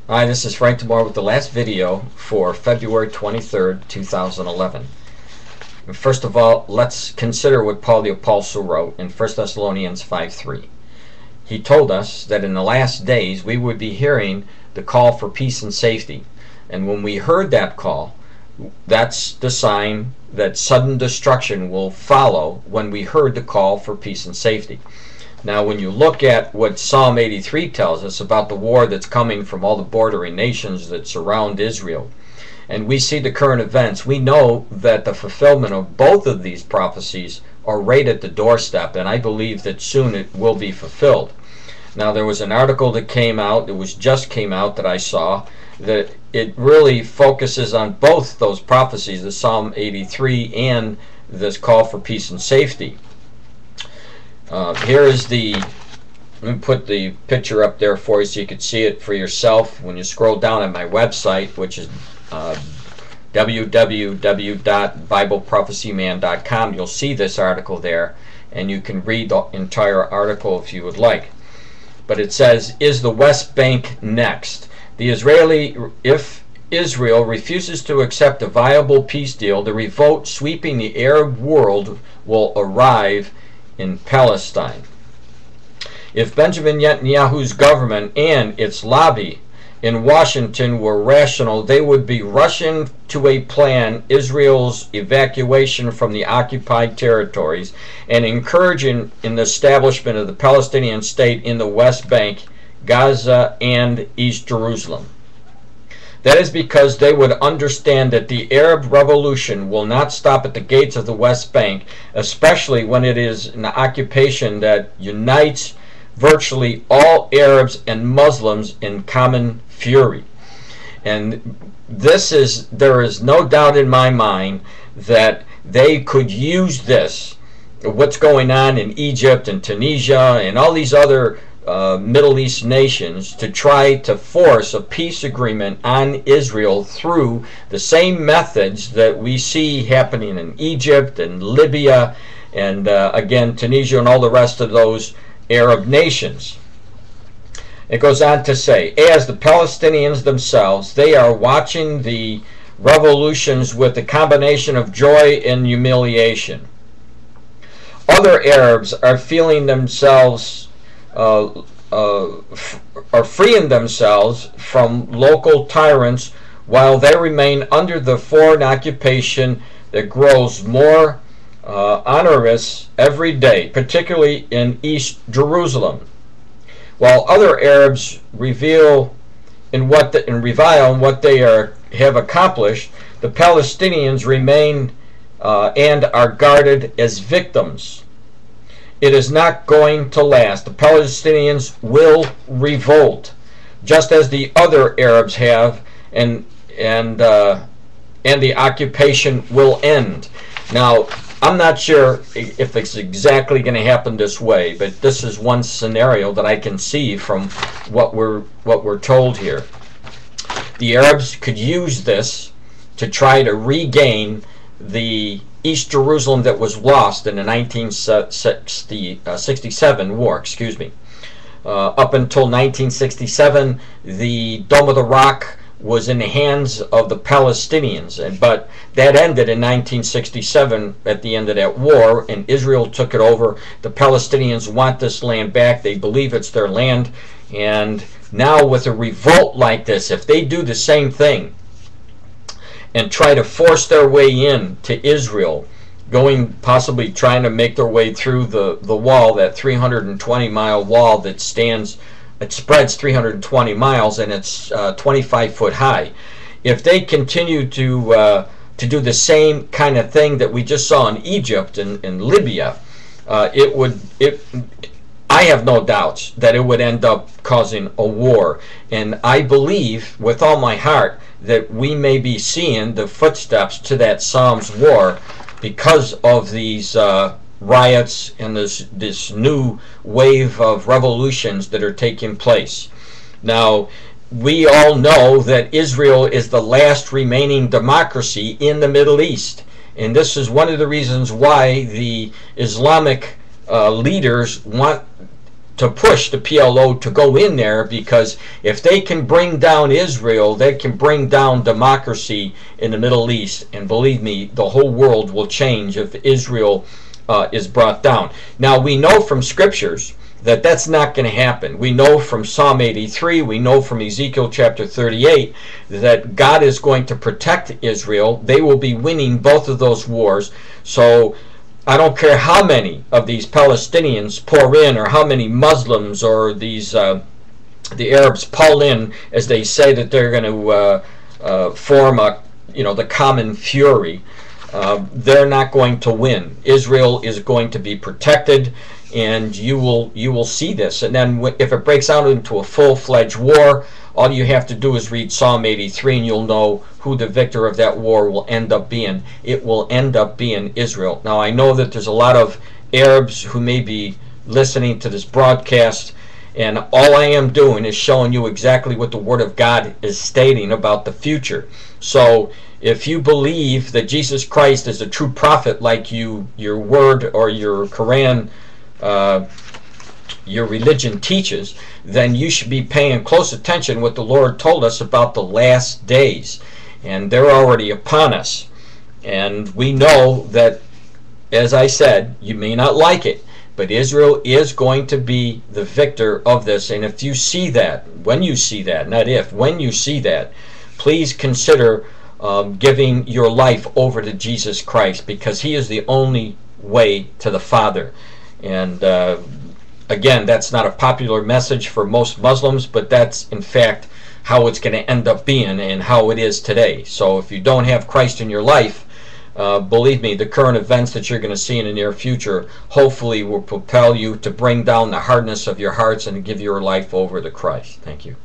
Hi, this is Frank Demore with the last video for February 23rd, 2011. First of all, let's consider what Paul the Apostle wrote in 1 Thessalonians 5:3. He told us that in the last days we would be hearing the call for peace and safety. And when we heard that call, that's the sign that sudden destruction will follow when we heard the call for peace and safety. Now, when you look at what Psalm 83 tells us about the war that's coming from all the bordering nations that surround Israel, and we see the current events, we know that the fulfillment of both of these prophecies are right at the doorstep, and I believe that soon it will be fulfilled. Now, there was an article that came out, just came out, that I saw, that it really focuses on both those prophecies, the Psalm 83 and this call for peace and safety. Here is let me put the picture up there for you so you can see it for yourself when you scroll down at my website, which is www.bibleprophecyman.com. You'll see this article there, and you can read the entire article if you would like. But it says, is the West Bank next? If Israel refuses to accept a viable peace deal, the revolt sweeping the Arab world will arrive in Palestine. If Benjamin Netanyahu's government and its lobby in Washington were rational, they would be rushing to a plan Israel's evacuation from the occupied territories and encouraging the establishment of the Palestinian state in the West Bank, Gaza, and East Jerusalem. That is because they would understand that the Arab Revolution will not stop at the gates of the West Bank, especially when it is an occupation that unites virtually all Arabs and Muslims in common fury. And there is no doubt in my mind that they could use this, what's going on in Egypt and Tunisia and all these other Middle East nations, to try to force a peace agreement on Israel through the same methods that we see happening in Egypt and Libya and again Tunisia and all the rest of those Arab nations. It goes on to say, as the Palestinians themselves, they are watching the revolutions with a combination of joy and humiliation. Other Arabs are feeling themselves are freeing themselves from local tyrants while they remain under the foreign occupation that grows more onerous every day, particularly in East Jerusalem. While other Arabs revile in what they have accomplished, the Palestinians remain and are guarded as victims. It is not going to last. The Palestinians will revolt, just as the other Arabs have, and the occupation will end. Now, I'm not sure if it's exactly going to happen this way, but this is one scenario that I can see from what we're told here. The Arabs could use this to try to regain the East Jerusalem that was lost in the 1967 war. Up until 1967, the Dome of the Rock was in the hands of the Palestinians, but that ended in 1967 at the end of that war, and Israel took it over. The Palestinians want this land back. They believe it's their land, and now with a revolt like this, if they do the same thing and try to force their way in to Israel, possibly trying to make their way through the wall, that 320-mile wall that spreads 320 miles, and it's 25 foot high. If they continue to do the same kind of thing that we just saw in Egypt and Libya, I have no doubts that it would end up causing a war. And I believe with all my heart that we may be seeing the footsteps to that Psalms war because of these riots and this new wave of revolutions that are taking place. Now, we all know that Israel is the last remaining democracy in the Middle East, and this is one of the reasons why the Islamic leaders want to push the PLO to go in there, because if they can bring down Israel, they can bring down democracy in the Middle East. And believe me, the whole world will change if Israel is brought down. Now, we know from scriptures that that's not going to happen. We know from Psalm 83, we know from Ezekiel chapter 38, that God is going to protect Israel. They will be winning both of those wars. So I don't care how many of these Palestinians pour in, or how many Muslims or these the Arabs pull in, as they say that they're going to form a, the common fury. They're not going to win. Israel is going to be protected, and you will see this. And then if it breaks out into a full-fledged war, all you have to do is read Psalm 83, and you'll know who the victor of that war will end up being. It will end up being Israel. Now, I know that there's a lot of Arabs who may be listening to this broadcast, and all I am doing is showing you exactly what the Word of God is stating about the future. So if you believe that Jesus Christ is a true prophet, like your word or your Quran, your religion teaches, then you should be paying close attention what the Lord told us about the last days. And they're already upon us. And we know that, as I said, you may not like it, but Israel is going to be the victor of this. And if you see that, when you see that, not if, when you see that, please consider giving your life over to Jesus Christ, because He is the only way to the Father. And again, that's not a popular message for most Muslims, but that's in fact how it's going to end up being and how it is today. So if you don't have Christ in your life, believe me, the current events that you're going to see in the near future hopefully will propel you to bring down the hardness of your hearts and to give your life over to Christ. Thank you.